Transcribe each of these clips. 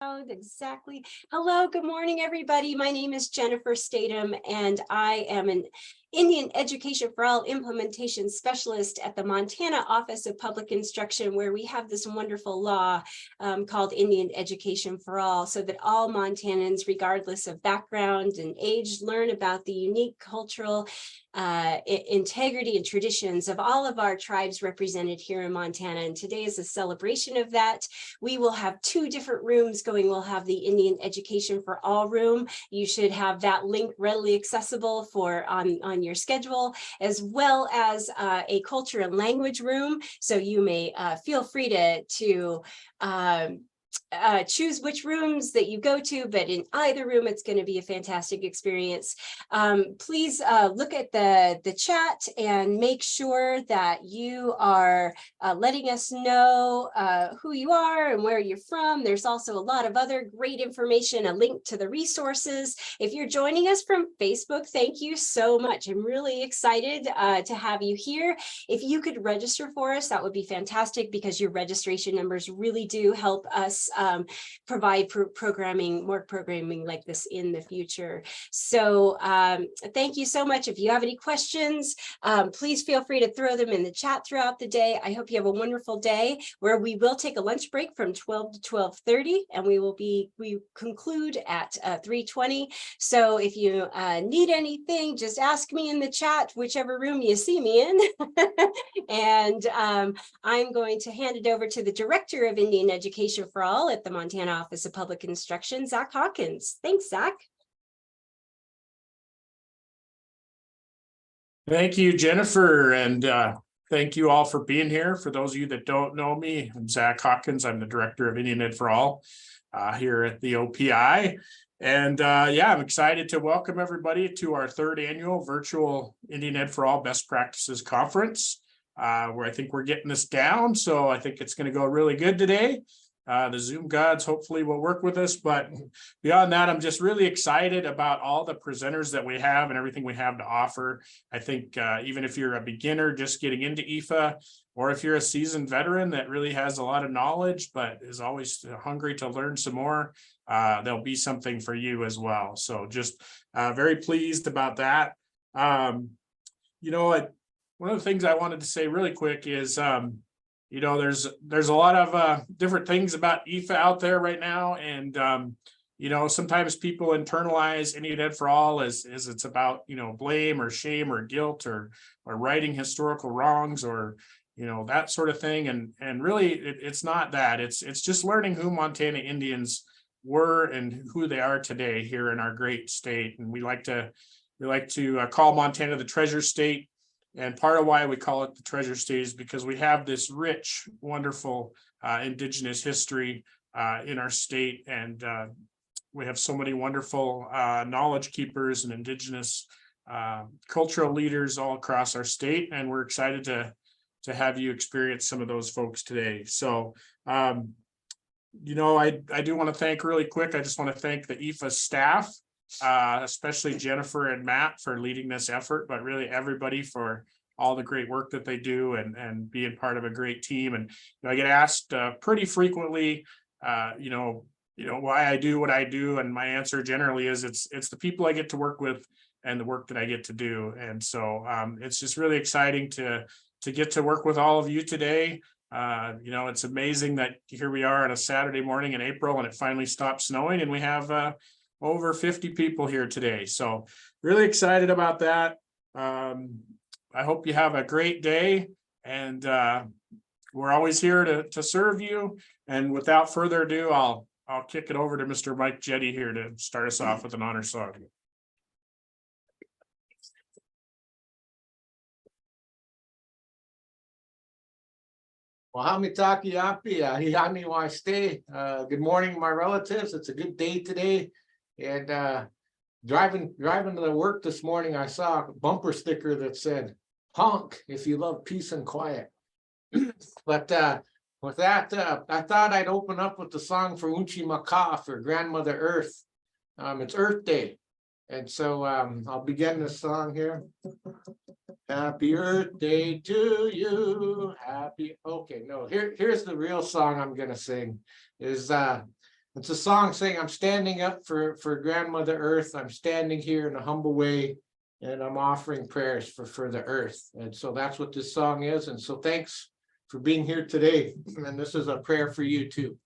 Exactly. Hello, good morning, everybody. My name is Jennifer Statham, and I am an Indian Education for All implementation specialist at the Montana Office of Public Instruction, where we have this wonderful law called Indian Education for All, so that all Montanans, regardless of background and age, learn about the unique cultural integrity and traditions of all of our tribes represented here in Montana. And today is a celebration of that. We will have two different rooms going. We'll have the Indian Education for All room. You should have that link readily accessible for on your schedule, as well as a culture and language room. So you may feel free to choose which rooms that you go to, but in either room, it's going to be a fantastic experience. Please look at the chat and make sure that you are letting us know who you are and where you're from. There's also a lot of other great information, a link to the resources. If you're joining us from Facebook, thank you so much. I'm really excited to have you here. If you could register for us, that would be fantastic, because your registration numbers really do help us provide more programming like this in the future. So thank you so much. If you have any questions, please feel free to throw them in the chat throughout the day. I hope you have a wonderful day, where we will take a lunch break from 12 to 12:30, and we conclude at 3:20. So if you need anything, just ask me in the chat, whichever room you see me in. And I'm going to hand it over to the Director of Indian Education for All at the Montana Office of Public Instruction, Zach Hawkins. Thanks, Zach. Thank you, Jennifer, and thank you all for being here. For those of you that don't know me, I'm Zach Hawkins. I'm the Director of Indian Ed for All here at the OPI. And yeah, I'm excited to welcome everybody to our third annual virtual Indian Ed for All Best Practices Conference, where I think we're getting this down. So I think it's going to go really good today. The Zoom gods hopefully will work with us, but beyond that, I'm just really excited about all the presenters that we have and everything we have to offer. I think even if you're a beginner just getting into IFA, or if you're a seasoned veteran that really has a lot of knowledge but is always hungry to learn some more, there'll be something for you as well. So just very pleased about that. You know what? One of the things I wanted to say really quick is you know, there's a lot of different things about IFA out there right now, and you know, sometimes people internalize Indian Ed for All as it's about, you know, blame or shame or guilt or righting historical wrongs, or you know, that sort of thing, and really it's not that. It's just learning who Montana Indians were and who they are today here in our great state. And we like to call Montana the treasure state. And part of why we call it the treasure state is because we have this rich, wonderful Indigenous history in our state. And we have so many wonderful knowledge keepers and Indigenous cultural leaders all across our state. And we're excited to have you experience some of those folks today. So, you know, I do want to thank really quick. I just want to thank the IFA staff, especially Jennifer and Matt for leading this effort, but really everybody for all the great work that they do and being part of a great team. And you know, I get asked pretty frequently, you know, why I do what I do, and my answer generally is it's the people I get to work with and the work that I get to do. And so it's just really exciting to get to work with all of you today. You know, it's amazing that here we are on a Saturday morning in April, and it finally stopped snowing, and we have over 50 people here today. So really excited about that. I hope you have a great day, and we're always here to serve you. And without further ado, I'll kick it over to Mr. Mike Jetty here to start us off with an honor song. Good morning, my relatives. It's a good day today, and driving to work this morning, I saw a bumper sticker that said, "Honk if you love peace and quiet." But with that, I thought I'd open up with the song for Unchi Maka, for Grandmother Earth. It's Earth Day, and so I'll begin this song here. Happy Earth Day to you. Here's the real song I'm gonna sing. Is It's a song saying, I'm standing up for Grandmother Earth. I'm standing here in a humble way, and I'm offering prayers for the earth. And so that's what this song is. And so thanks for being here today. And this is a prayer for you too.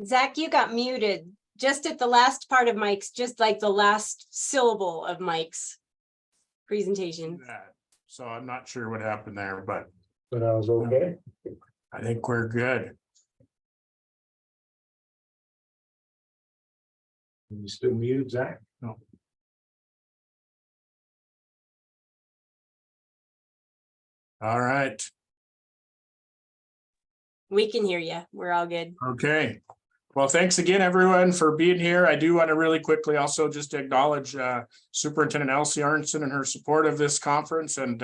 Zach, you got muted just at the last part of Mike's, just like the last syllable of Mike's presentation. So I'm not sure what happened there, but I was okay. I think we're good. You still muted, Zach? No. All right. We can hear you. We're all good. Okay. Well, thanks again, everyone, for being here. I do want to really quickly also just acknowledge Superintendent Elsie Arnson and her support of this conference. And,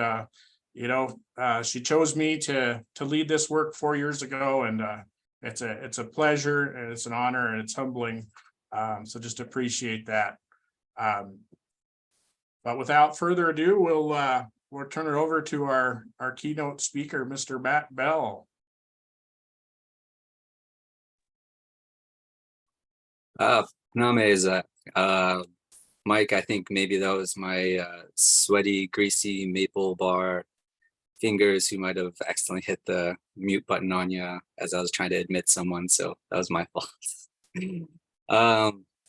she chose me to lead this work 4 years ago. And it's a pleasure, and it's an honor, and it's humbling. So just appreciate that. But without further ado, we'll turn it over to our keynote speaker, Mr. Matt Bell. Mike, I think maybe that was my sweaty, greasy maple bar fingers who might have accidentally hit the mute button on you as I was trying to admit someone. So that was my fault.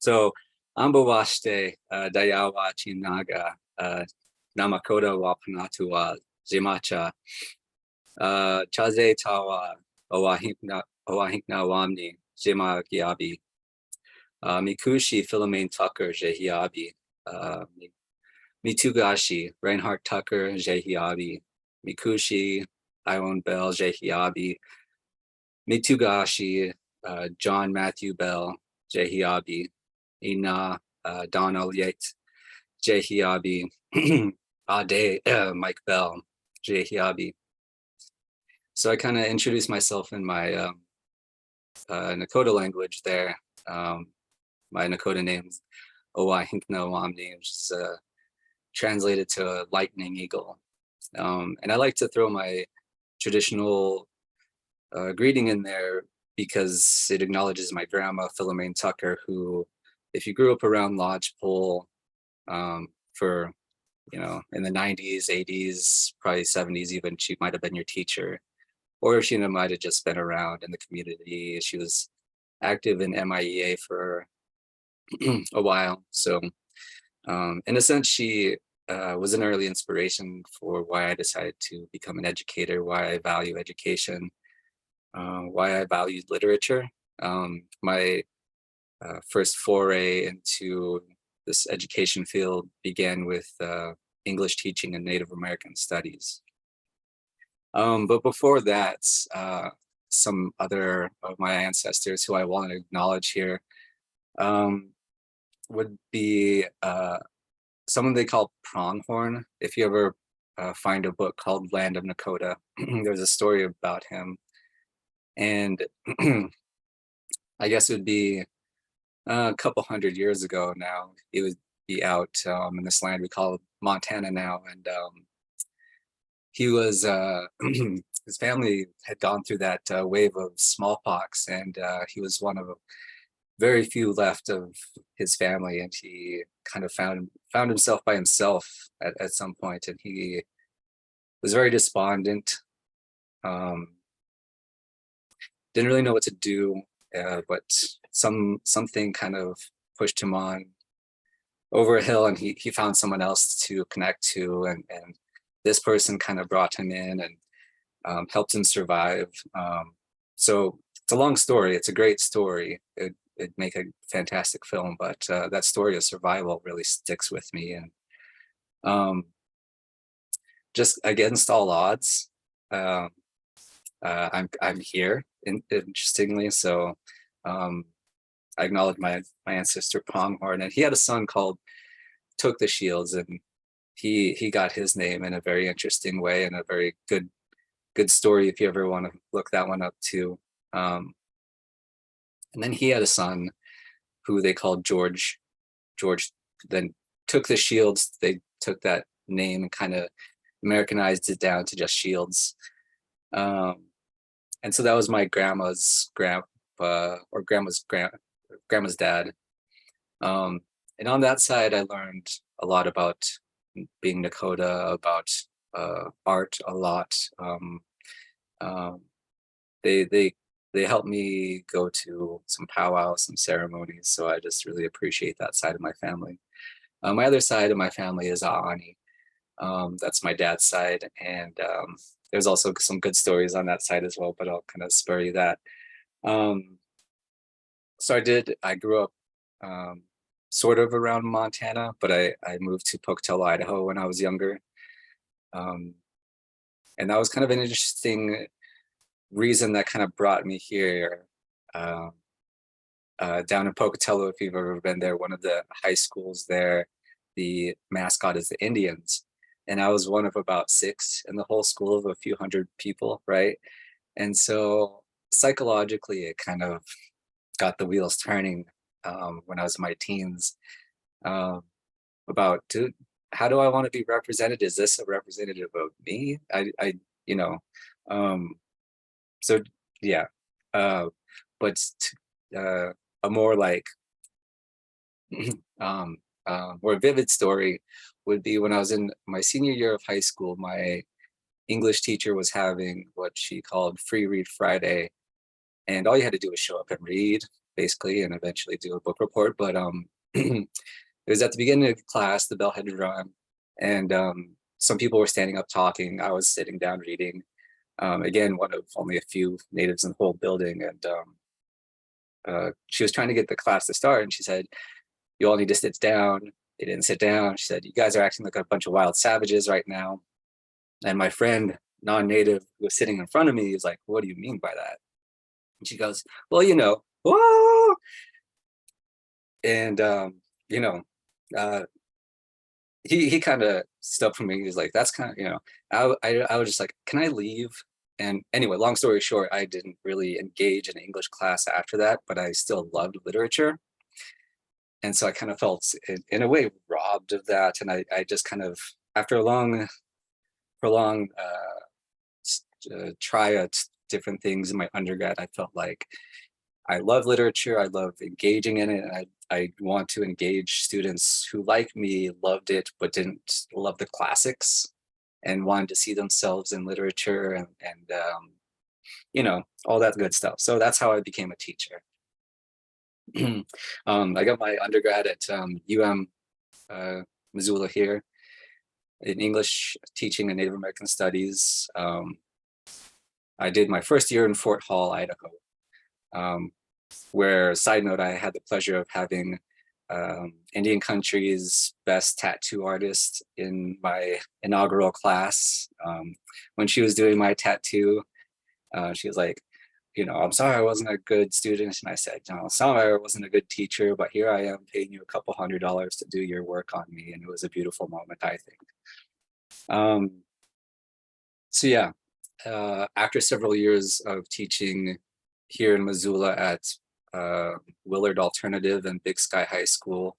So Ambawashte Dayawa Chinaga Namakoda Wapanatua Zimacha Chaze Tawa Owahinkna Wamni Jima Giabi Mikushi Philomene Tucker Jehiabi Mitugashi Reinhardt Tucker Jehiabi Mikushi Ion Bell Jehiabi Mitugashi John Matthew Bell Jehiabi Ina Donald Yates Jehiabi Ade Mike Bell Jehiabi. So I kind of introduced myself in my Nakoda language there. My Nakoda name is Owahinkna Wamni, which is translated to lightning eagle. And I like to throw my traditional greeting in there because it acknowledges my grandma, Philomene Tucker, who, if you grew up around Lodgepole for, in the 90s, 80s, probably 70s even, she might have been your teacher. Or she might have just been around in the community. She was active in MIEA for a while. So in a sense, she was an early inspiration for why I decided to become an educator, why I value education, why I valued literature. My first foray into this education field began with English teaching and Native American studies. But before that, some other of my ancestors who I want to acknowledge here would be someone they call Pronghorn. If you ever find a book called Land of Nakoda, there's a story about him. And I guess it would be a couple hundred years ago now. He would be out in this land we call Montana now. And he was his family had gone through that wave of smallpox, and he was one of very few left of his family, and he kind of found himself by himself at some point, and he was very despondent. Didn't really know what to do, but something kind of pushed him on over a hill, and he found someone else to connect to, and this person kind of brought him in and helped him survive. So it's a long story. It's a great story. It'd make a fantastic film, but that story of survival really sticks with me. And just against all odds, I'm here. Interestingly, so I acknowledge my ancestor Pronghorn, and he had a son called Took the Shields, and he got his name in a very interesting way, and a very good story if you ever want to look that one up too. And then he had a son who they called George. George then took the Shields. They took that name and kind of Americanized it down to just Shields. And so that was my grandma's grandpa, or grandma's dad. And on that side, I learned a lot about being Nakoda, about art a lot. They helped me go to some powwows, some ceremonies, so I just really appreciate that side of my family. My other side of my family is Aaniiih. That's my dad's side, and there's also some good stories on that side as well, but I'll kind of spare you that. So I grew up sort of around Montana, but I moved to Pocatello, Idaho when I was younger. And that was kind of an interesting reason that kind of brought me here. Down in Pocatello, if you've ever been there, one of the high schools there, the mascot is the Indians. And I was one of about 6 in the whole school of a few hundred people, right? And so psychologically, it kind of got the wheels turning when I was in my teens about, dude, how do I want to be represented? Is this a representative of me? So yeah, but a more like more vivid story would be when I was in my senior year of high school. My English teacher was having what she called Free Read Friday, and all you had to do was show up and read, basically, and eventually do a book report. But it was at the beginning of class, the bell had rung, and some people were standing up talking. I was sitting down reading. Again, one of only a few natives in the whole building, and she was trying to get the class to start, and she said, "You all need to sit down." They didn't sit down. She said, "You guys are acting like a bunch of wild savages right now." And my friend, non-native, who was sitting in front of me, was like, "What do you mean by that?" And she goes, "Well, whoa!" And he kind of stopped for me. He was like, "That's kind of," I was just like, "Can I leave?" And anyway, long story short, I didn't really engage in English class after that, but I still loved literature. And so I kind of felt in a way robbed of that. And I just kind of, after a long, prolonged try at different things in my undergrad, I felt like I love literature. I love engaging in it. And I want to engage students who, like me, loved it, but didn't love the classics and wanted to see themselves in literature and all that good stuff. So that's how I became a teacher. I got my undergrad at Missoula here in English teaching and Native American studies. I did my first year in Fort Hall, Idaho, where, side note, I had the pleasure of having Indian country's best tattoo artist in my inaugural class. When she was doing my tattoo, she was like, "I'm sorry I wasn't a good student." And I said, "No, sorry I wasn't a good teacher, but here I am paying you a couple $100 to do your work on me." And it was a beautiful moment, I think. So yeah, after several years of teaching here in Missoula at Willard Alternative and Big Sky High School,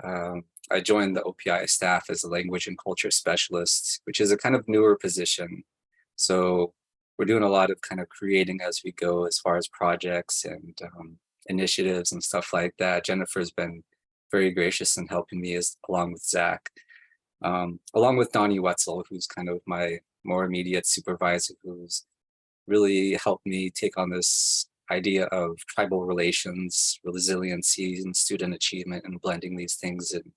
I joined the OPI staff as a language and culture specialist, which is a kind of newer position. So we're doing a lot of kind of creating as we go as far as projects and initiatives and stuff like that. Jennifer's been very gracious in helping me along with Zach, along with Donnie Wetzel, who's kind of my more immediate supervisor, who's really helped me take on this idea of tribal relations, resiliency, and student achievement, and blending these things in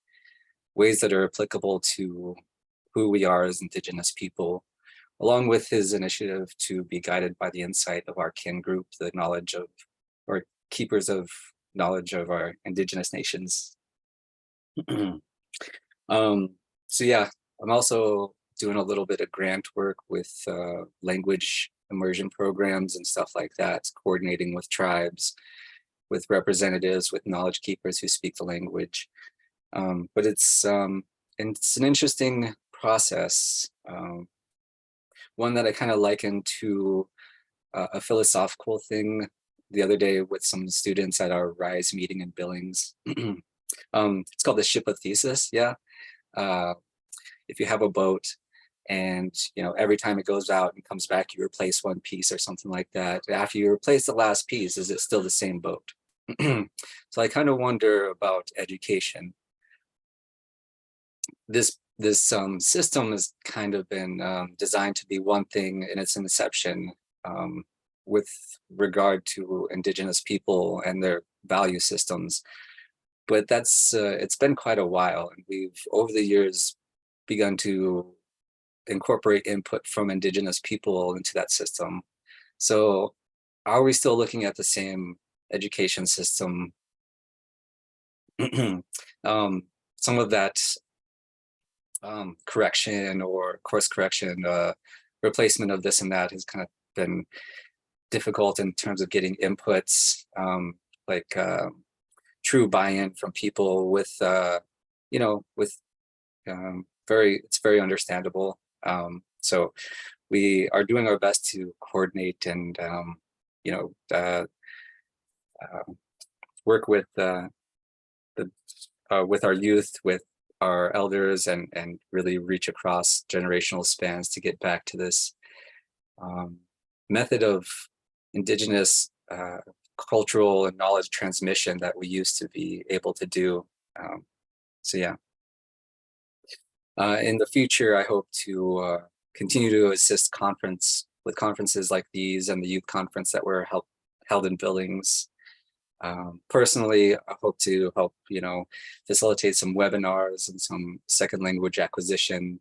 ways that are applicable to who we are as Indigenous people, along with his initiative to be guided by the insight of our kin group, the knowledge of, or keepers of knowledge of our Indigenous nations. So yeah, I'm also doing a little bit of grant work with language immersion programs and stuff like that, coordinating with tribes, with representatives, with knowledge keepers who speak the language. But it's an interesting process, one that I kind of liken to a philosophical thing the other day with some students at our RISE meeting in Billings. It's called the ship of thesis. Yeah. If you have a boat and, you know, every time it goes out and comes back, you replace one piece or something like that. After you replace the last piece, is it still the same boat? So I kind of wonder about education. This system has kind of been designed to be one thing in its inception, with regard to Indigenous people and their value systems. But that's it's been quite a while, and we've over the years begun to incorporate input from Indigenous people into that system. So are we still looking at the same education system? Some of that correction or course correction, replacement of this and that has kind of been difficult in terms of getting inputs, like true buy-in from people with, you know, with it's very understandable. So we are doing our best to coordinate and, you know, work with with our youth, with our elders, and really reach across generational spans to get back to this method of Indigenous cultural and knowledge transmission that we used to be able to do. So yeah. In the future, I hope to continue to assist with conferences like these and the youth conference that were held in Billings. Personally, I hope to help, you know, facilitate some webinars and some second language acquisition,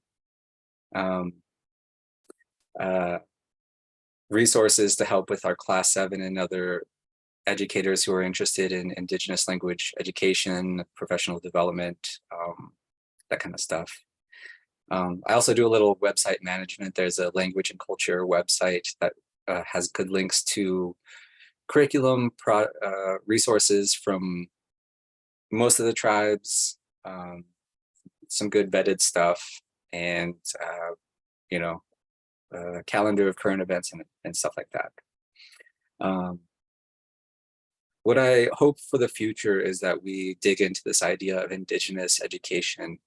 resources to help with our Class 7 and other educators who are interested in Indigenous language education, professional development, that kind of stuff. I also do a little website management. There's a language and culture website that has good links to curriculum resources from most of the tribes, some good vetted stuff, and you know, calendar of current events and stuff like that. What I hope for the future is that we dig into this idea of Indigenous education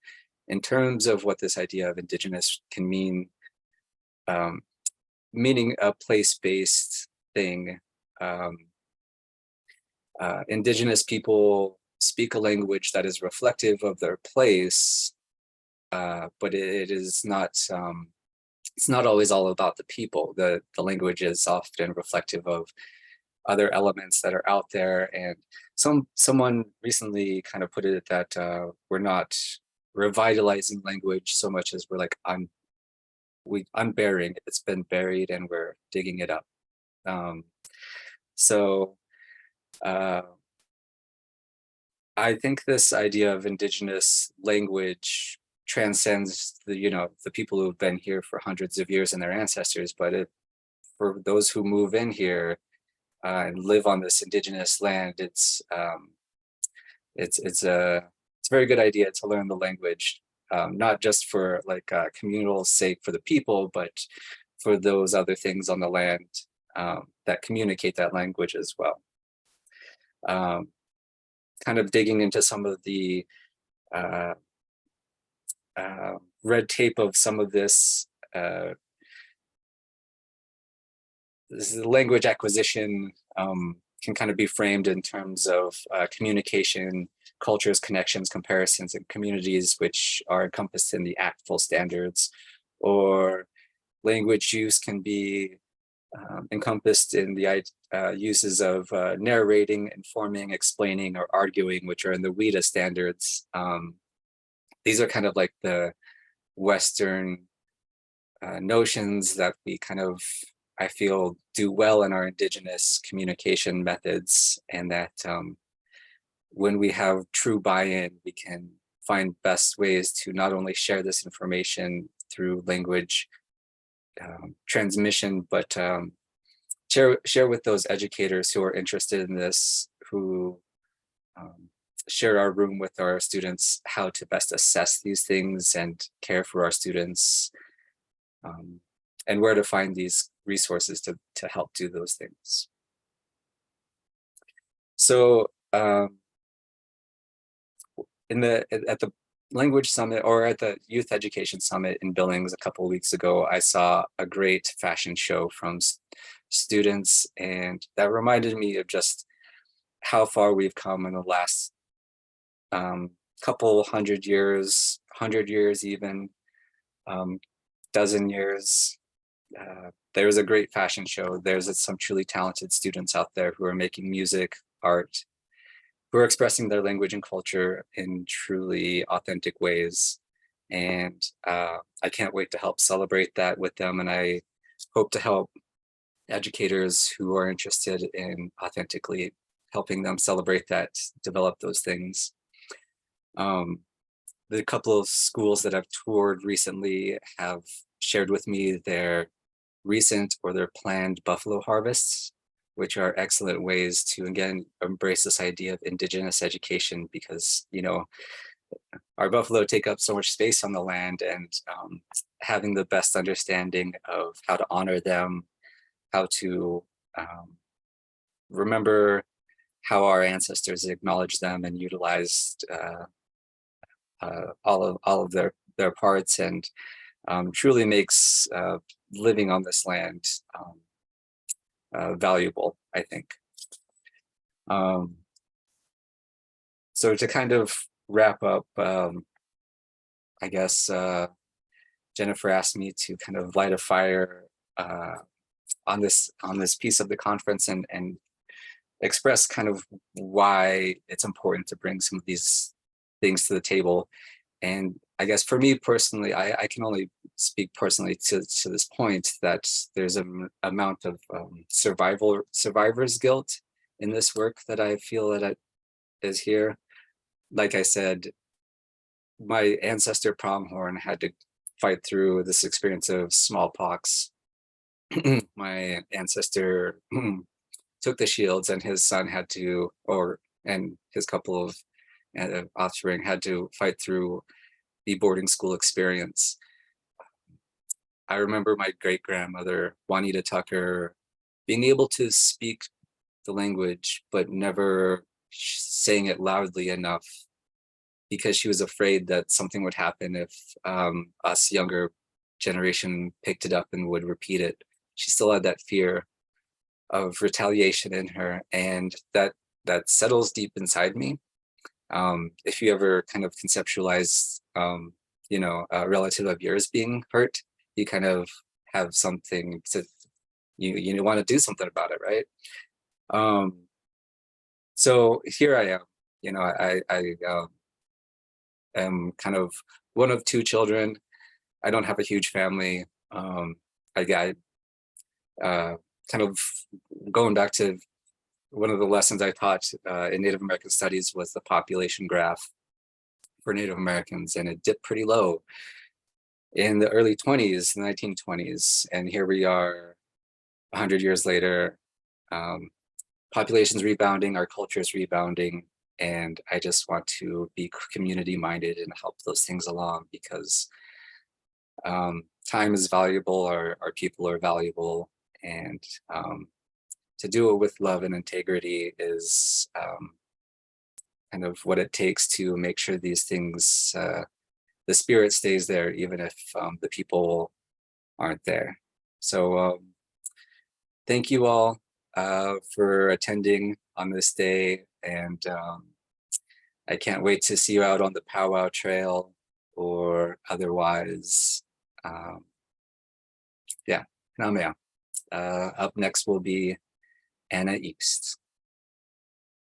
in terms of what this idea of Indigenous can mean, meaning a place-based thing. Indigenous people speak a language that is reflective of their place, but it is not, it's not always all about the people. The language is often reflective of other elements that are out there. And someone recently kind of put it that we're not revitalizing language so much as we're like unburying it. It's been buried and we're digging it up. So I think this idea of Indigenous language transcends the, you know, the people who have been here for hundreds of years and their ancestors, but for those who move in here and live on this Indigenous land, it's a very good idea to learn the language, not just for like communal sake for the people, but for those other things on the land that communicate that language as well. Kind of digging into some of the red tape of some of this this language acquisition can kind of be framed in terms of communication, cultures, connections, comparisons, and communities which are encompassed in the ACTFL standards, or language use can be encompassed in the uses of narrating, informing, explaining, or arguing, which are in the WIDA standards. These are kind of like the Western notions that we kind of, I feel, do well in our Indigenous communication methods, and that when we have true buy-in, we can find best ways to not only share this information through language transmission, but share with those educators who are interested in this, who share our room with our students, how to best assess these things and care for our students, and where to find these resources to help do those things. So at the Language Summit, or at the Youth Education Summit in Billings a couple of weeks ago, I saw a great fashion show from students, and that reminded me of just how far we've come in the last couple 100 years, 100 years even, dozen years. There's a great fashion show. There's some truly talented students out there who are making music, art, who are expressing their language and culture in truly authentic ways. And I can't wait to help celebrate that with them. And I hope to help educators who are interested in authentically helping them celebrate that, develop those things. The couple of schools that I've toured recently have shared with me their recent or their planned buffalo harvests, which are excellent ways to, again, embrace this idea of Indigenous education, because, you know, our buffalo take up so much space on the land, and having the best understanding of how to honor them, how to remember how our ancestors acknowledged them and utilized all of their parts, and truly makes living on this land valuable, I think. So to kind of wrap up, I guess Jennifer asked me to kind of light a fire on this piece of the conference, and express kind of why it's important to bring some of these things to the table. And I guess for me personally, I can only speak personally to this point, that there's an amount of survivor's guilt in this work that I feel that is here. Like I said, my ancestor Pronghorn had to fight through this experience of smallpox. My ancestor took the shields, and his son had to, and his couple of offspring had to fight through the boarding school experience. I remember my great-grandmother, Juanita Tucker, being able to speak the language, but never saying it loudly enough, because she was afraid that something would happen if us younger generation picked it up and would repeat it. She still had that fear of retaliation in her, and that settles deep inside me. If you ever kind of conceptualize, you know, a relative of yours being hurt, you kind of have something to, you want to do something about it, right? So here I am, you know, I am kind of one of two children. I don't have a huge family. I got kind of going back to one of the lessons I taught in Native American studies was the population graph for Native Americans, and it dipped pretty low in the early 20s, the 1920s, and here we are 100 years later. Population's rebounding, our culture is rebounding, and I just want to be community minded and help those things along, because time is valuable, our people are valuable, and to do it with love and integrity is kind of what it takes to make sure these things, the spirit stays there, even if the people aren't there. So thank you all for attending on this day. And I can't wait to see you out on the powwow trail or otherwise. Yeah, Namea. Up next will be Aaniiih.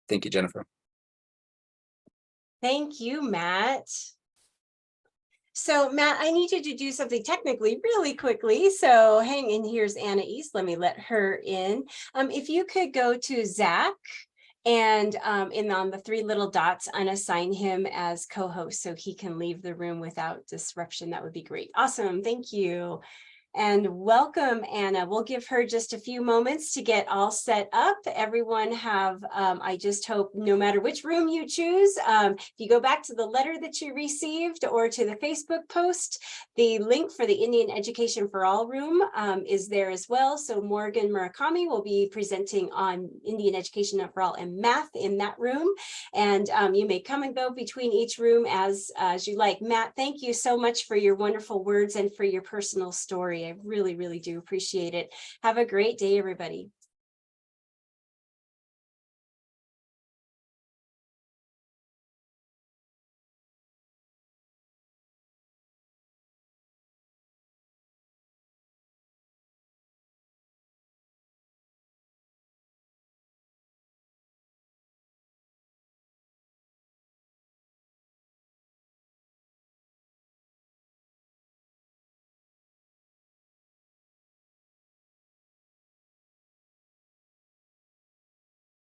Thank you, Jennifer. Thank you, Matt. So Matt, I need you to do something technically really quickly. So hang in, here's Aaniiih. Let me let her in. If you could go to Zach and on the three little dots, unassign him as co-host so he can leave the room without disruption, that would be great. Awesome, thank you. And welcome, Anna. We'll give her just a few moments to get all set up. Everyone have, I just hope no matter which room you choose, if you go back to the letter that you received or to the Facebook post, the link for the Indian Education for All room is there as well. So Morgan Murakami will be presenting on Indian Education for All and math in that room. And you may come and go between each room as you like. Matt, thank you so much for your wonderful words and for your personal story. I really, really do appreciate it. Have a great day, everybody.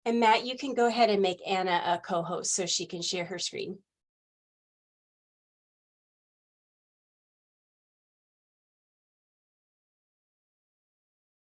And Matt, you can go ahead and make Anna a co-host so she can share her screen.